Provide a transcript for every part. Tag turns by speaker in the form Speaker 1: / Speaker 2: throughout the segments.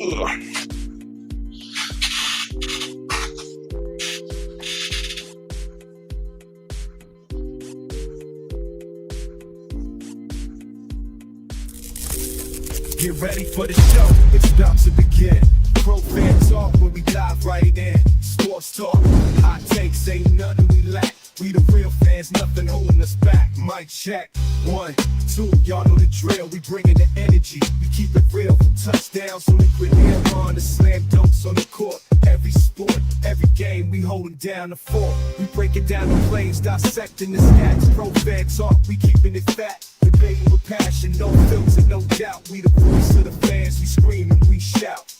Speaker 1: Get ready for the show, it's about to begin. Pro fan talk when we dive right in. Sports talk, hot takes, ain't nothing we lack. We the real fans, nothing holding us back. Mic check, 1, 2, y'all know the drill. We bringing the energy, we keep it real. From touchdowns on liquid air on the slam dunks on the court. Every sport, every game, we holding down the fort. We breaking down the plays, dissecting the stats. Pro fan talk, we keeping it fat. Debating with passion, no filter, no doubt. We the voice of the fans, we scream and we shout.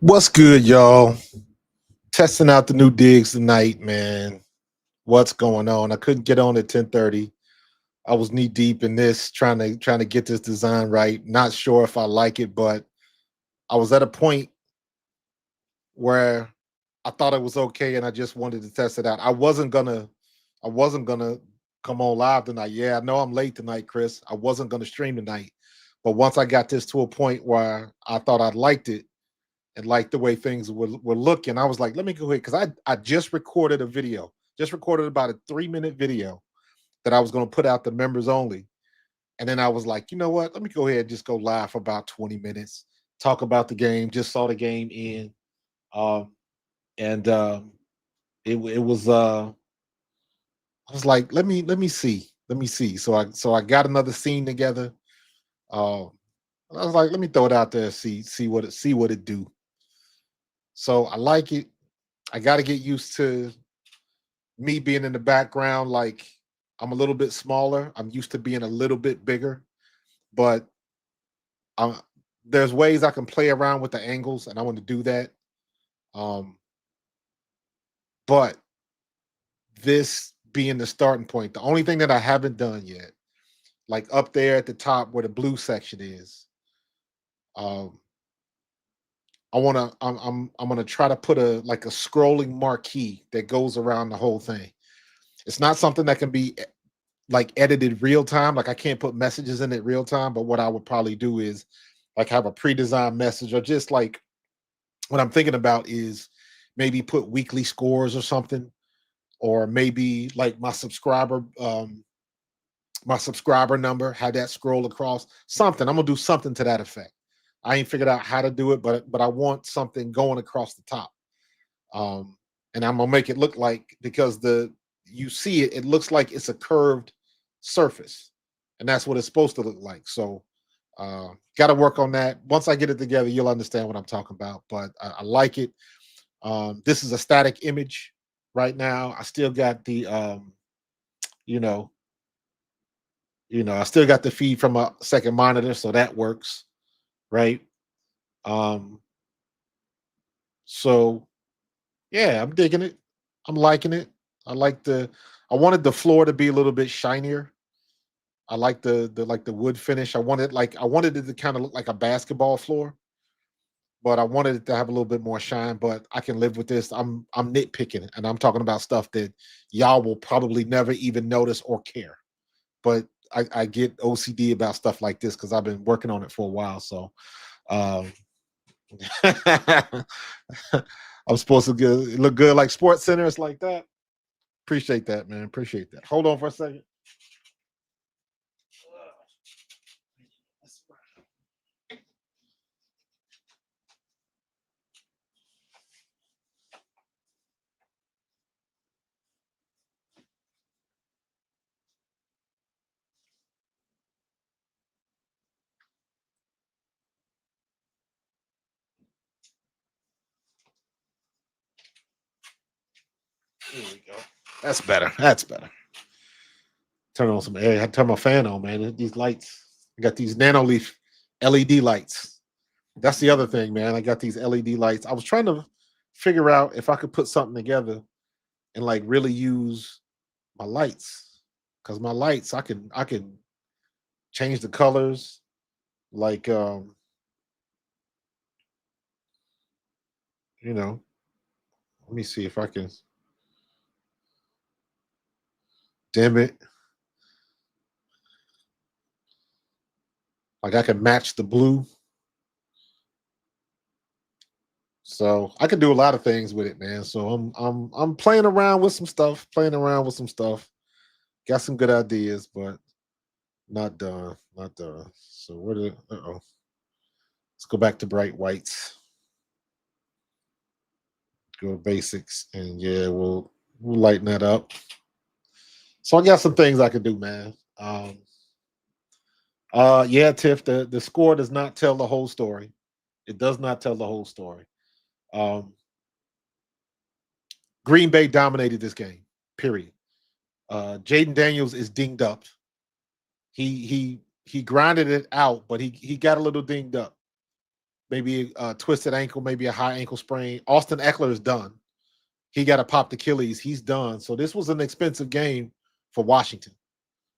Speaker 2: What's good, y'all? Testing out the new digs tonight, man. What's going on? I couldn't get on at 10:30. I was knee deep in this, trying to get this design right. Not sure if I like it, but I was at a point where I thought it was okay, and I just wanted to test it out. I wasn't gonna come on live tonight. Yeah, I know I'm late tonight, Chris. I wasn't gonna stream tonight, but once I got this to a point where I thought I liked it and liked the way things were looking, I was like, let me go ahead, because I just recorded a video, just recorded about a 3-minute video that I was going to put out the members only. And then I was like, you know what? Let me go ahead and just go live for about 20 minutes, talk about the game. Just saw the game in. And it was I was like, let me see. So I got another scene together. I was like, let me throw it out there, see what it do. So I like it. I got to get used to me being in the background. Like, I'm a little bit smaller. I'm used to being a little bit bigger, but there's ways I can play around with the angles, and I want to do that. But this being the starting point, the only thing that I haven't done yet, like up there at the top where the blue section is, I'm gonna try to put a scrolling marquee that goes around the whole thing. It's not something that can be like edited real time. Like, I can't put messages in it real time, but what I would probably do is like have a pre-designed message, or just like what I'm thinking about is maybe put weekly scores or something, or maybe like my subscriber number, have that scroll across something. I'm gonna do something to that effect. I ain't figured out how to do it, but I want something going across the top. And I'm gonna make it look like, because you see it looks like it's a curved surface, and that's what it's supposed to look like. So got to work on that. Once I get it together, you'll understand what I'm talking about. But I like it. This is a static image right now. I still got the I still got the feed from a second monitor, so that works, right? So yeah, I'm digging it. I'm liking it. I wanted the floor to be a little bit shinier. I like the wood finish. I wanted it to kind of look like a basketball floor, but I wanted it to have a little bit more shine. But I can live with this. I'm nitpicking, and I'm talking about stuff that y'all will probably never even notice or care. But I get OCD about stuff like this because I've been working on it for a while. So um, I'm supposed to look good like Sports Center. It's like that. Appreciate that, man. Appreciate that. Hold on for a second. There we go. That's better. That's better. Turn on some air. I had to turn my fan on, man. These lights. I got these Nanoleaf LED lights. That's the other thing, man. I got these LED lights. I was trying to figure out if I could put something together and like really use my lights. Because my lights, I can change the colors. Like you know, Let me see if I can. Damn it! Like I can match the blue, so I can do a lot of things with it, man. So I'm playing around with some stuff. Playing around with some stuff. Got some good ideas, but not done. Not done. So where the? Oh, let's go back to bright whites. Go to basics, and yeah, we'll lighten that up. So I got some things I can do, man. Yeah, Tiff, the score does not tell the whole story. It does not tell the whole story. Um, Green Bay dominated this game. Period. Jaden Daniels is dinged up. He grinded it out, but he got a little dinged up. Maybe a twisted ankle, maybe a high ankle sprain. Austin Eckler is done. He got a popped Achilles. He's done. So this was an expensive game for Washington.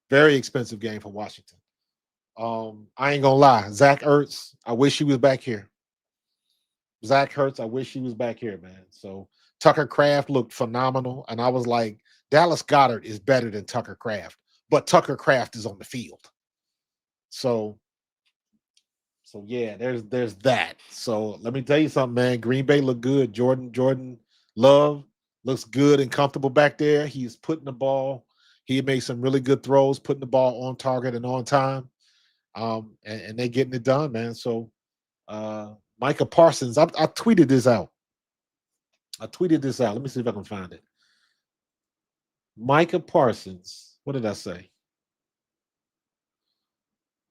Speaker 2: Very expensive game for Washington. I ain't gonna lie. Zach Ertz, I wish he was back here. Zach Ertz, I wish he was back here, man. So Tucker Kraft looked phenomenal. And I was like, Dallas Goddard is better than Tucker Kraft, but Tucker Kraft is on the field. So yeah, there's that. So let me tell you something, man. Green Bay looked good. Jordan Love looks good and comfortable back there. He's putting the ball. He made some really good throws, putting the ball on target and on time. And they're getting it done, man. So Micah Parsons, I tweeted this out. I tweeted this out. Let me see if I can find it. Micah Parsons. What did I say?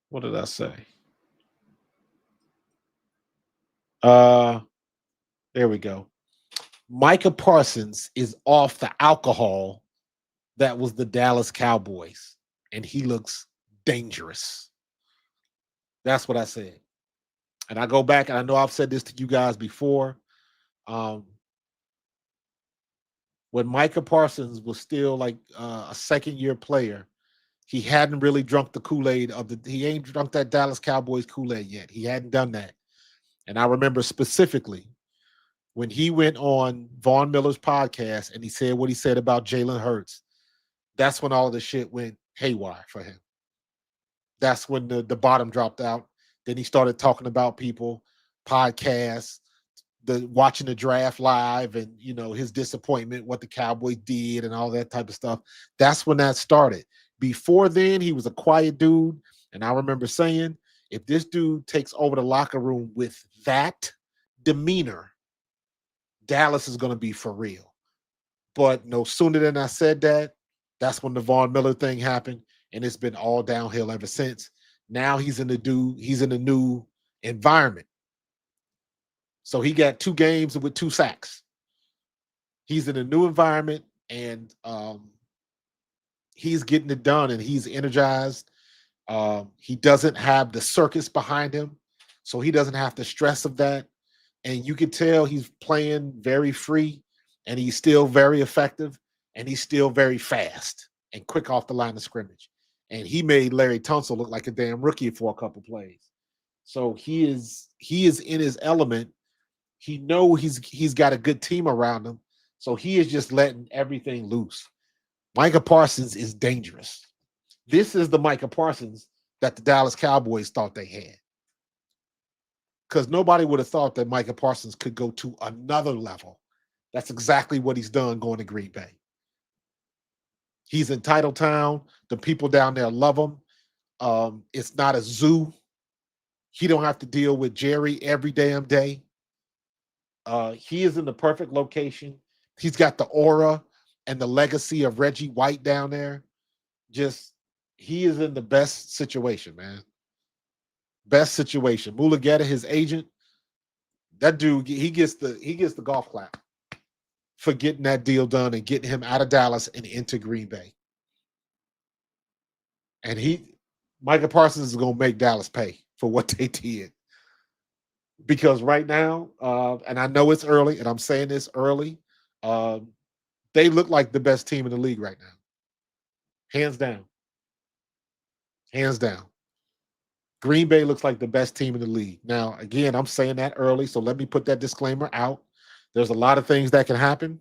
Speaker 2: What did I say? Uh, there we go. Micah Parsons is off the alcohol that was the Dallas Cowboys, and he looks dangerous. That's what I said. And I go back, and I know I've said this to you guys before. Um, when Micah Parsons was still like a second year player, he hadn't really drunk the Kool-Aid of the. He ain't drunk that Dallas Cowboys Kool-Aid yet. He hadn't done that. And I remember specifically when he went on Vaughn Miller's podcast and he said what he said about Jalen Hurts. That's when all of the shit went haywire for him. That's when the bottom dropped out. Then he started talking about people, podcasts, the watching the draft live, and his disappointment, what the Cowboys did, and all that type of stuff. That's when that started. Before then, he was a quiet dude, and I remember saying, if this dude takes over the locker room with that demeanor, Dallas is going to be for real. But no sooner than I said that, that's when the Vaughn Miller thing happened, and it's been all downhill ever since. Now he's in a new environment. So he got 2 games with 2 sacks. He's in a new environment, and he's getting it done, and he's energized. He doesn't have the circus behind him, so he doesn't have the stress of that. And you can tell he's playing very free, and he's still very effective, and he's still very fast and quick off the line of scrimmage. And he made Larry Tunsil look like a damn rookie for a couple plays. So he is in his element. He know he's got a good team around him, so he is just letting everything loose. Micah Parsons is dangerous. This is the Micah Parsons that the Dallas Cowboys thought they had. Because nobody would have thought that Micah Parsons could go to another level. That's exactly what he's done going to Green Bay. He's in Titletown. The people down there love him. It's not a zoo. He don't have to deal with Jerry every damn day. He is in the perfect location. He's got the aura and the legacy of Reggie White down there. Just he is in the best situation, man. Best situation. Mulugeta, his agent, that dude, he gets the golf clap for getting that deal done and getting him out of Dallas and into Green Bay. And Micah Parsons is gonna make Dallas pay for what they did. Because right now, and I know it's early, and I'm saying this early, they look like the best team in the league right now. Hands down. Hands down. Green Bay looks like the best team in the league. Now, again, I'm saying that early, so let me put that disclaimer out. There's a lot of things that can happen.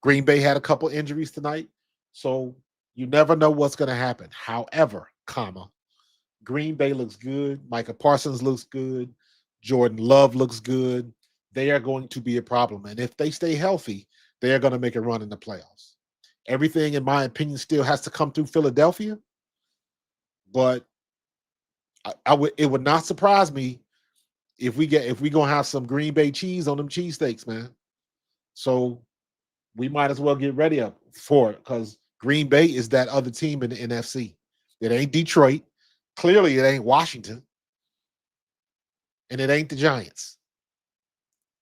Speaker 2: Green Bay had a couple injuries tonight, so you never know what's going to happen. However, comma, Green Bay looks good. Micah Parsons looks good. Jordan Love looks good. They are going to be a problem. And if they stay healthy, they are going to make a run in the playoffs. Everything, in my opinion, still has to come through Philadelphia. But it would not surprise me if we gonna have some Green Bay cheese on them cheesesteaks, man. So we might as well get ready up for it because Green Bay is that other team in the NFC. It ain't Detroit. Clearly, it ain't Washington, and it ain't the Giants.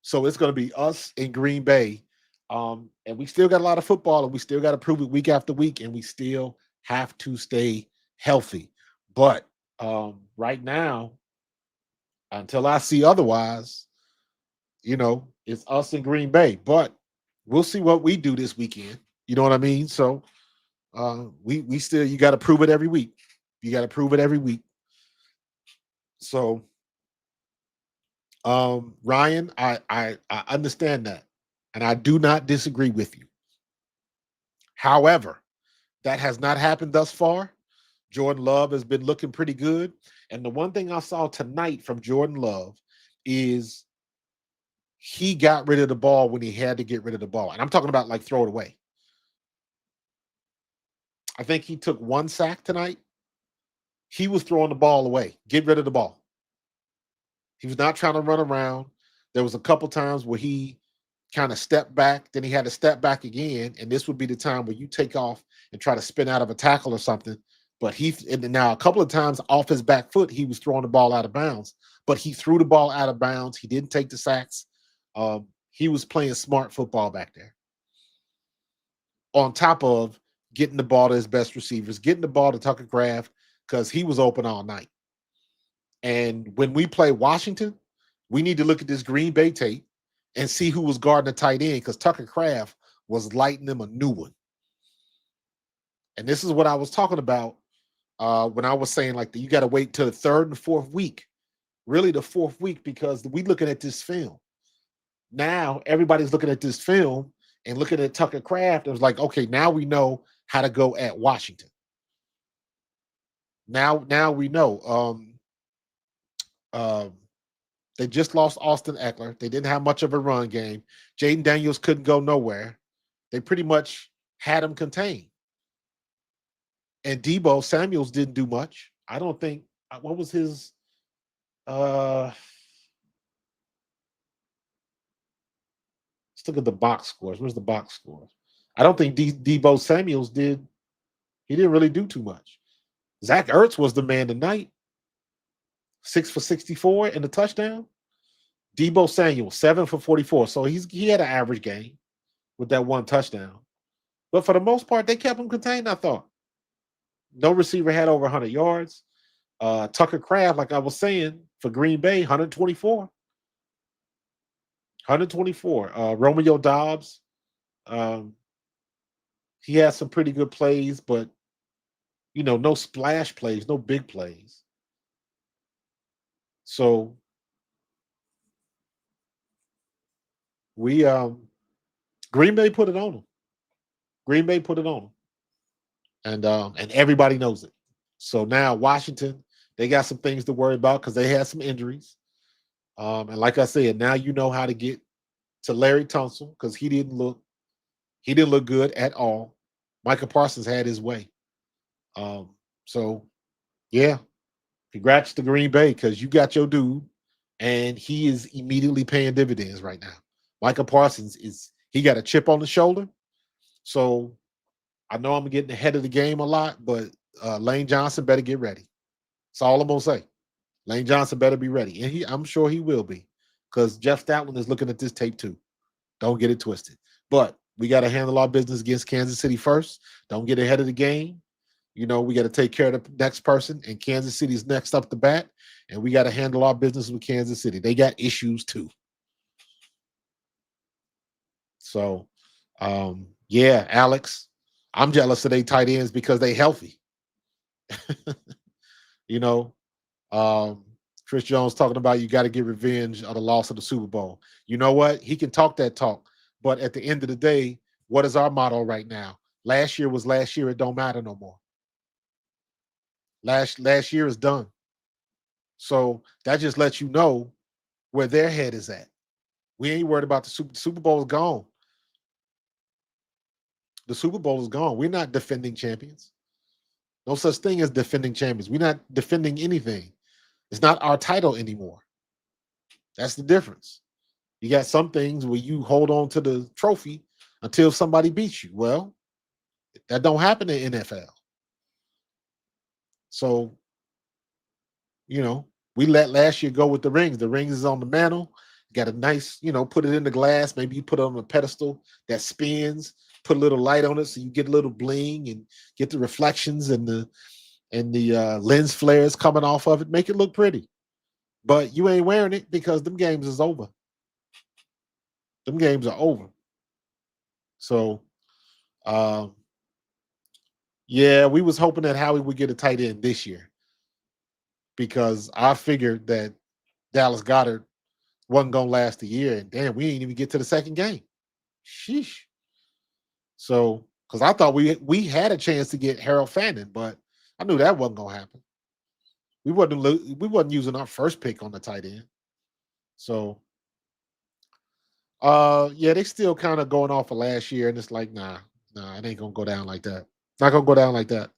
Speaker 2: So it's going to be us in Green Bay. And we still got a lot of football, and we still got to prove it week after week, and we still have to stay healthy. But right now, until I see otherwise, it's us in Green Bay. But we'll see what we do this weekend. You know what I mean? So we still, you got to prove it every week. You got to prove it every week. So Ryan, I understand that, and I do not disagree with you. However, that has not happened thus far. Jordan Love has been looking pretty good, and the one thing I saw tonight from Jordan Love is he got rid of the ball when he had to get rid of the ball, and I'm talking about like throw it away. I think he took one sack tonight. He was throwing the ball away. Get rid of the ball. He was not trying to run around. There was a couple times where he kind of stepped back, then he had to step back again, and this would be the time where you take off and try to spin out of a tackle or something. But now a couple of times off his back foot, he was throwing the ball out of bounds. But he threw the ball out of bounds. He didn't take the sacks. He was playing smart football back there. On top of getting the ball to his best receivers, getting the ball to Tucker Kraft because he was open all night. And when we play Washington, we need to look at this Green Bay tape and see who was guarding the tight end because Tucker Kraft was lighting them a new one. And this is what I was talking about when I was saying like you got to wait till the third and fourth week, really the fourth week, because we looking at this film. Now everybody's looking at this film and looking at Tucker Kraft. It was like, okay, now we know how to go at Washington. Now we know. They just lost Austin Eckler. They didn't have much of a run game. Jaden Daniels couldn't go nowhere. They pretty much had him contained. And Debo Samuels didn't do much. I don't think. What was his? Let's look at the box scores. Where's the box scores? I don't think Debo Samuels did. He didn't really do too much. Zach Ertz was the man tonight. 6 for 64 in the touchdown. Debo Samuel, 7 for 44. So he had an average game with that one touchdown. But for the most part, they kept him contained, I thought. No receiver had over 100 yards. Tucker Kraft, like I was saying, for Green Bay, 124. 124. Romeo Dobbs, he had some pretty good plays, but, no splash plays, no big plays. So we Green Bay put it on them. Green Bay put it on them. And everybody knows it. So now Washington, they got some things to worry about because they had some injuries. And like I said, now you know how to get to Larry Tunsil because he didn't look good at all. Micah Parsons had his way. So yeah, congrats to Green Bay because you got your dude, and he is immediately paying dividends right now. Micah Parsons he got a chip on the shoulder. So I know I'm getting ahead of the game a lot, but Lane Johnson better get ready. That's all I'm gonna say. Lane Johnson better be ready, and I'm sure he will be, because Jeff Stoutland is looking at this tape too. Don't get it twisted. But we got to handle our business against Kansas City first. Don't get ahead of the game. We got to take care of the next person, and Kansas City's next up the bat, and we got to handle our business with Kansas City. They got issues too. So, yeah, Alex, I'm jealous of they tight ends because they healthy. you know, um, Chris Jones talking about you got to get revenge of the loss of the Super Bowl. You know what? He can talk that talk, but at the end of the day, what is our motto right now? Last year was last year. It don't matter no more. Last year is done. So that just lets you know where their head is at. We ain't worried about the Super Bowl is gone. The Super Bowl is gone. We're not defending champions. No such thing as defending champions. We're not defending anything. It's not our title anymore. That's the difference. You got some things where you hold on to the trophy until somebody beats you. Well, that don't happen in NFL. So, we let last year go with the rings. The rings is on the mantle. Got a nice, put it in the glass. Maybe you put it on a pedestal that spins. Put a little light on it so you get a little bling and get the reflections and the lens flares coming off of it. Make it look pretty. But you ain't wearing it because them games is over. Them games are over. So, yeah, we was hoping that Howie would get a tight end this year because I figured that Dallas Goedert wasn't gonna last a year, and damn, we didn't even get to the second game. Sheesh. So, because I thought we had a chance to get Harold Fannin, but I knew that wasn't gonna happen. We wasn't using our first pick on the tight end. So, yeah, they still kind of going off of last year, and it's like, nah, it ain't gonna go down like that. Not gonna go down like that.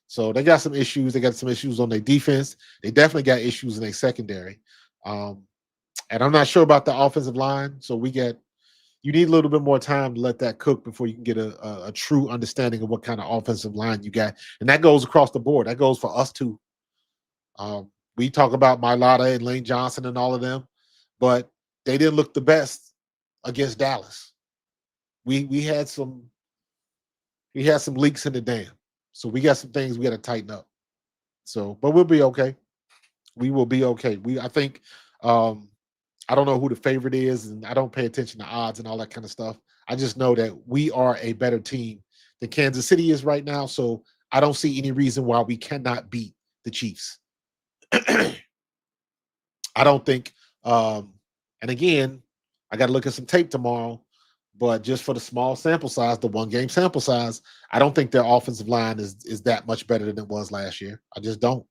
Speaker 2: So they got some issues. They got some issues on their defense. They definitely got issues in their secondary. And I'm not sure about the offensive line. So you need a little bit more time to let that cook before you can get a true understanding of what kind of offensive line you got. And that goes across the board. That goes for us too. We talk about Mailata and Lane Johnson and all of them, but they didn't look the best against Dallas. We had some leaks in the dam. So we got some things we got to tighten up. So, but we'll be okay. We will be okay. I think I don't know who the favorite is, and I don't pay attention to odds and all that kind of stuff. I just know that we are a better team than Kansas City is right now. So I don't see any reason why we cannot beat the Chiefs. I don't think. And again, I got to look at some tape tomorrow. But just for the small sample size, the 1 game sample size, I don't think their offensive line is that much better than it was last year. I just don't.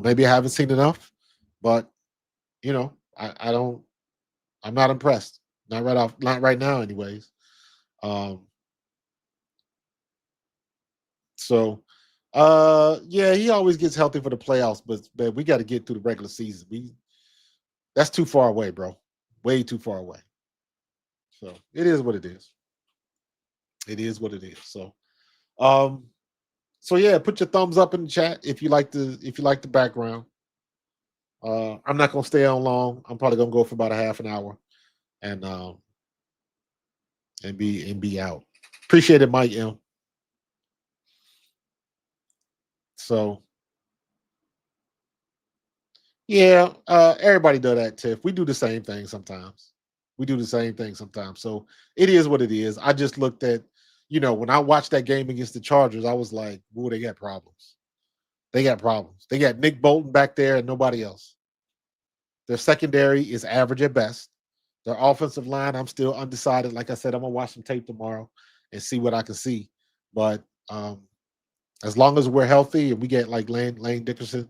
Speaker 2: Maybe I haven't seen enough, but I don't. I'm not impressed. Not right now, anyways. Um, so, yeah, he always gets healthy for the playoffs, but we got to get through the regular season. That's too far away, bro. Way too far away. So it is what it is. It is what it is. Um, so yeah, put your thumbs up in the chat if you like the background. I'm not gonna stay on long. I'm probably gonna go for about a half an hour, and be out. Appreciate it, Mike M. So yeah, everybody does that, Tiff. We do the same thing sometimes. So it is what it is. I just looked at, when I watched that game against the Chargers, I was like, "Ooh, they got problems. They got problems. They got Nick Bolton back there and nobody else. Their secondary is average at best. Their offensive line, I'm still undecided. Like I said, I'm gonna watch some tape tomorrow and see what I can see. But as long as we're healthy and we get like Lane Dickerson,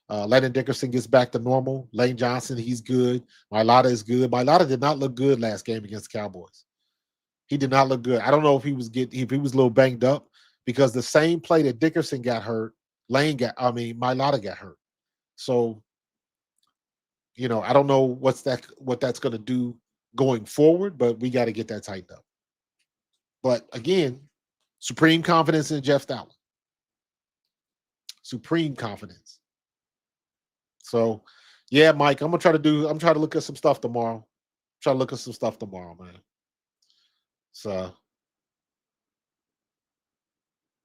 Speaker 2: Landon Dickerson gets back to normal. Lane Johnson, he's good. Mailata is good. Mailata did not look good last game against the Cowboys. He did not look good. I don't know if he was a little banged up because the same play that Dickerson got hurt, Mailata got hurt. So I don't know what that's going to do going forward, but we got to get that tightened up. But again, supreme confidence in Jeff Stalin. Supreme confidence. So, yeah, Mike, I'm trying to look at some stuff tomorrow. Man. So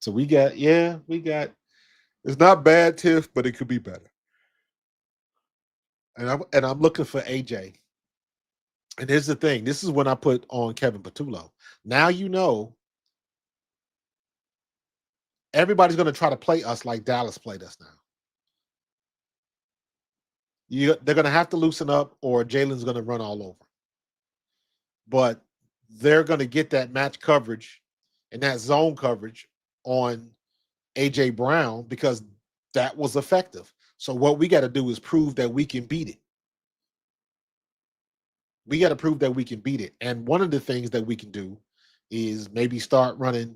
Speaker 2: we got, it's not bad, Tiff, but it could be better. And I'm looking for AJ. And here's the thing. This is when I put on Kevin Patullo. Now everybody's going to try to play us like Dallas played us now. They're going to have to loosen up, or Jalen's going to run all over. But they're going to get that match coverage and that zone coverage on AJ Brown because that was effective. So what we got to do is prove that we can beat it. We got to prove that we can beat it. And one of the things that we can do is maybe start running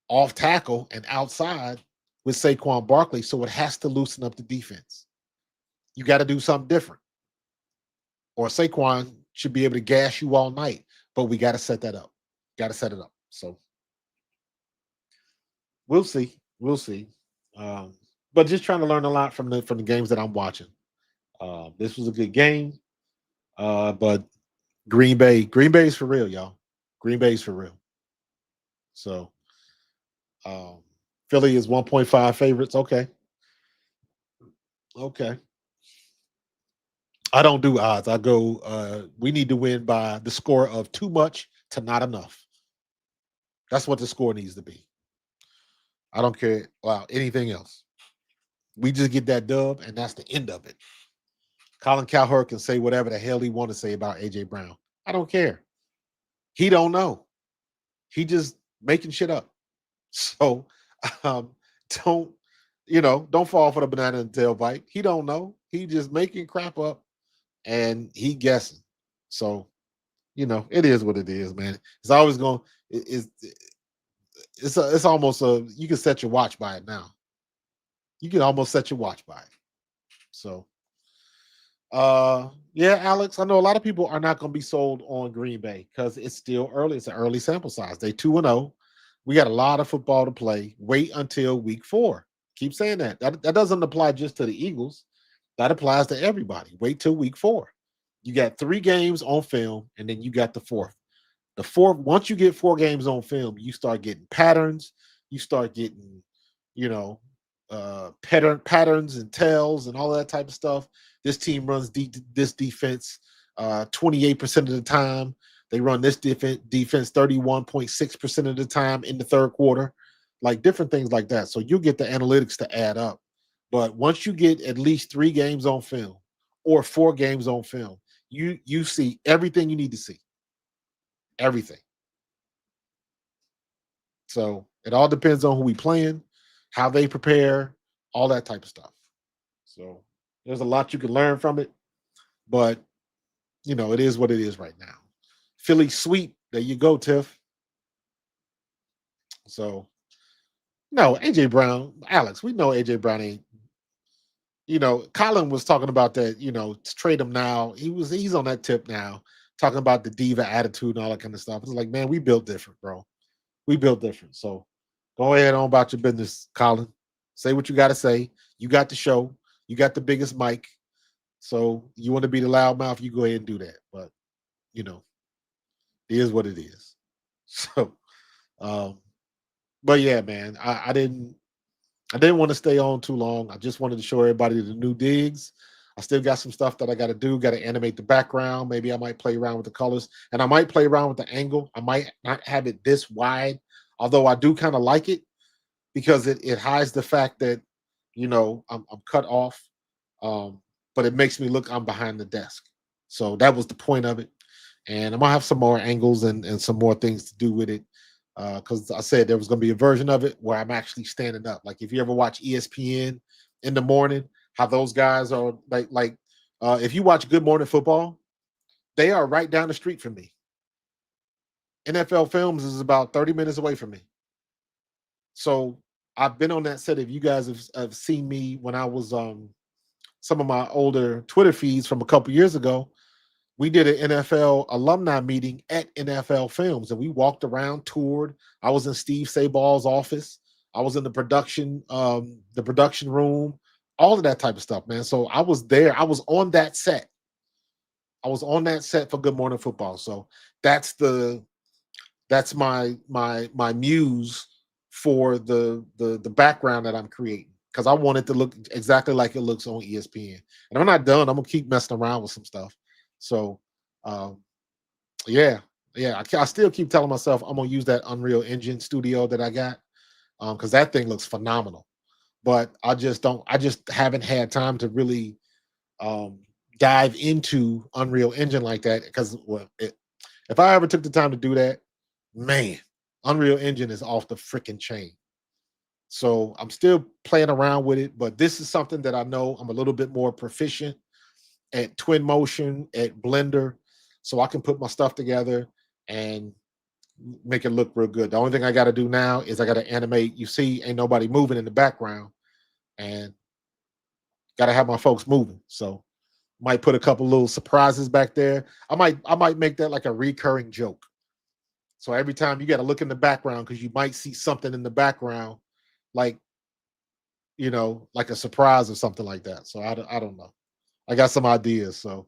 Speaker 2: off tackle and outside with Saquon Barkley. So it has to loosen up the defense. You got to do something different. Or Saquon should be able to gas you all night. But we got to set that up. Got to set it up. So we'll see. We'll see. Um, but just trying to learn a lot from the games that I'm watching. This was a good game. But Green Bay's for real, y'all. Green Bay's for real. So um, Philly is 1.5 favorites. Okay. Okay. I don't do odds. I go, we need to win by the score of too much to not enough. That's what the score needs to be. I don't care about anything else. We just get that dub, and that's the end of it. Colin Cowherd can say whatever the hell he want to say about AJ Brown. I don't care. He don't know. He just making shit up. So um, don't don't fall for the banana and tail bite. He don't know. He just making crap up and he guessing. So it is what it is, man. It's always going. It's almost you can set your watch by it now. You can almost set your watch by it. So yeah, Alex, I know a lot of people are not going to be sold on Green Bay because it's still early. It's an early sample size. They 2-0. We got a lot of football to play. Wait until week 4. Keep saying that. That doesn't apply just to the Eagles. That applies to everybody. Wait till week 4. You got 3 games on film, and then you got the fourth. The fourth, once you get 4 games on film, you start getting patterns. You start getting, patterns and tells and all that type of stuff. This team runs this defense 28% of the time. They run this defense 31.6% of the time in the third quarter, like different things like that. So you'll get the analytics to add up. But once you get at least 3 games on film or 4 games on film, you see everything you need to see. Everything. So it all depends on who we playing, how they prepare, all that type of stuff. So there's a lot you can learn from it, but it is what it is right now. Philly sweep. There you go, Tiff. So no, AJ Brown, Alex, we know AJ Brown ain't. Colin was talking about that, to trade him now. He's on that tip now, talking about the diva attitude and all that kind of stuff. It's like, man, we built different, bro. We built different. So go ahead on about your business, Colin. Say what you got to say. You got the show. You got the biggest mic. So you want to be the loudmouth, you go ahead and do that. But, it is what it is. So, um, but yeah, man, I didn't want to stay on too long. I just wanted to show everybody the new digs. I still got some stuff that I got to do. Got to animate the background. Maybe I might play around with the colors, and I might play around with the angle. I might not have it this wide, although I do kind of like it because it hides the fact that I'm cut off, but it makes me look I'm behind the desk. So that was the point of it, and I'm gonna have some more angles and some more things to do with it because I said there was going to be a version of it where I'm actually standing up. Like if you ever watch ESPN in the morning, how those guys are like if you watch Good Morning Football, they are right down the street from me. NFL Films is about 30 minutes away from me. So I've been on that set. If you guys have seen me when I was some of my older Twitter feeds from a couple years ago, we did an NFL alumni meeting at NFL Films, and we walked around, toured. I was in Steve Saball's office. I was in the production room, all of that type of stuff, man. So I was there. I was on that set. I was on that set for Good Morning Football. So that's my muse for the background that I'm creating because I want it to look exactly like it looks on ESPN. And I'm not done. I'm gonna keep messing around with some stuff. So, yeah, I still keep telling myself I'm gonna use that Unreal Engine studio that I got because that thing looks phenomenal. But I just haven't had time to really um, dive into Unreal Engine like that because if I ever took the time to do that, man, Unreal Engine is off the freaking chain. So I'm still playing around with it, but this is something that I know I'm a little bit more proficient at Twin Motion, at Blender, so I can put my stuff together and make it look real good. The only thing I got to do now is I got to animate. You see, ain't nobody moving in the background, and got to have my folks moving. So might put a couple little surprises back there. I might make that like a recurring joke. So every time you got to look in the background because you might see something in the background, like like a surprise or something like that. So I don't know. I got some ideas. So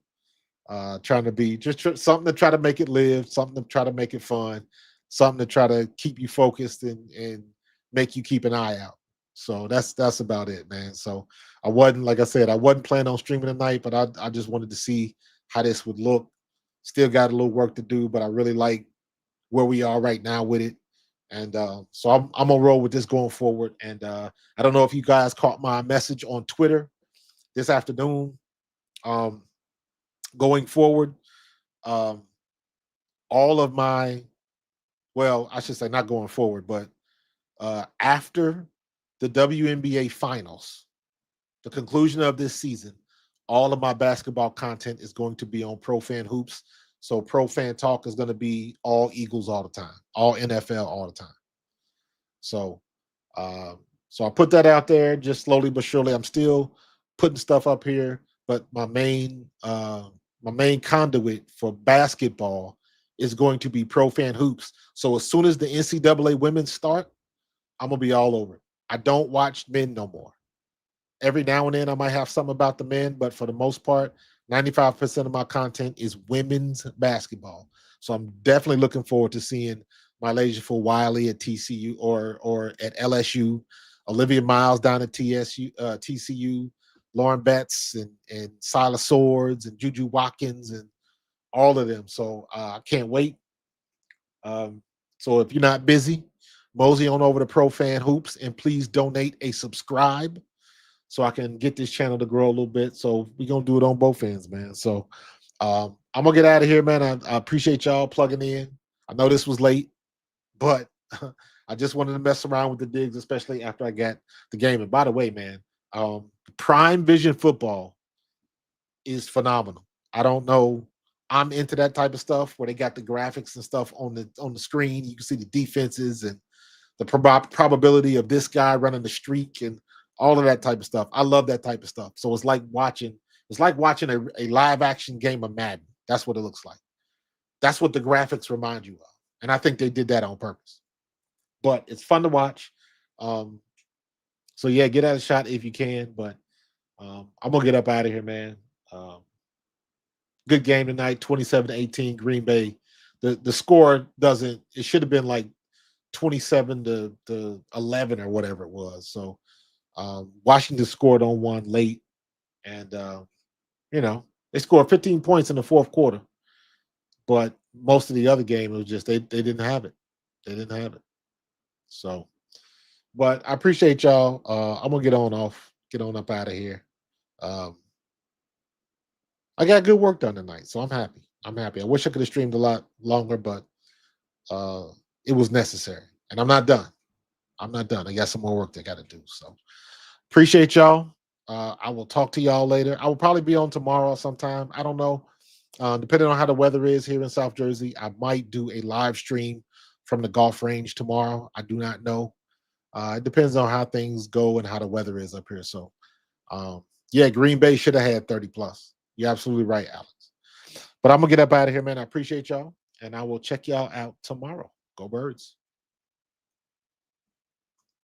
Speaker 2: trying to be just something to try to make it live, something to try to make it fun, something to try to keep you focused and make you keep an eye out. So that's about it, man. So I wasn't, like I said, I wasn't planning on streaming tonight, but I just wanted to see how this would look. Still got a little work to do, but I really like where we are right now with it. And so I'm gonna roll with this going forward. And I don't know if you guys caught my message on Twitter this afternoon. Um, Going forward, um, all of my, well, I should say not going forward, but after the WNBA finals, the conclusion of this season, all of my basketball content is going to be on Pro Fan Hoops. So Pro Fan Talk is going to be all Eagles all the time, all NFL all the time. So, uh, so I put that out there just slowly but surely. I'm still putting stuff up here, but my main conduit for basketball is going to be Pro Fan Hoops. So as soon as the NCAA women start, I'm gonna be all over it. I don't watch men no more. Every now and then I might have something about the men, but for the most part, 95% of my content is women's basketball. So I'm definitely looking forward to seeing my Full Wiley at TCU or at LSU, Olivia Miles down at TCU, Lauren Betts and Silas Swords and Juju Watkins and all of them. So I can't wait. Um, so if you're not busy, mosey on over to Pro Fan Hoops and please donate a subscribe so I can get this channel to grow a little bit. So we're gonna do it on both ends, man. So I'm gonna get out of here, man. I appreciate y'all plugging in. I know this was late, but I just wanted to mess around with the digs, especially after I got the game. And by the way, man, Prime Vision football is phenomenal. I don't know. I'm into that type of stuff where they got the graphics and stuff on the screen. You can see the defenses and the probability of this guy running the streak and all of that type of stuff. I love that type of stuff. So it's like watching a live action game of Madden. That's what it looks like. That's what the graphics remind you of. And I think they did that on purpose. But it's fun to watch. Um, so yeah, get out a shot if you can. But I'm gonna get up out of here, man. Um, Good game tonight, 27-18, Green Bay. The score doesn't, it should have been like 27 to 11 or whatever it was. So Washington scored on one late, and they scored 15 points in the fourth quarter. But most of the other game, it was just they didn't have it. They didn't have it. So, but I appreciate y'all. I'm gonna get on up out of here. Um, I got good work done tonight, so I'm happy. I'm happy. I wish I could have streamed a lot longer, but uh, it was necessary, and I'm not done. I'm not done. I got some more work I got to do. So appreciate y'all. I will talk to y'all later. I will probably be on tomorrow sometime. I don't know. Depending on how the weather is here in South Jersey, I might do a live stream from the golf range tomorrow. I do not know. It depends on how things go and how the weather is up here. So, yeah, Green Bay should have had 30 plus. You're absolutely right, Alex. But I'm going to get up out of here, man. I appreciate y'all, and I will check y'all out tomorrow. Go Birds.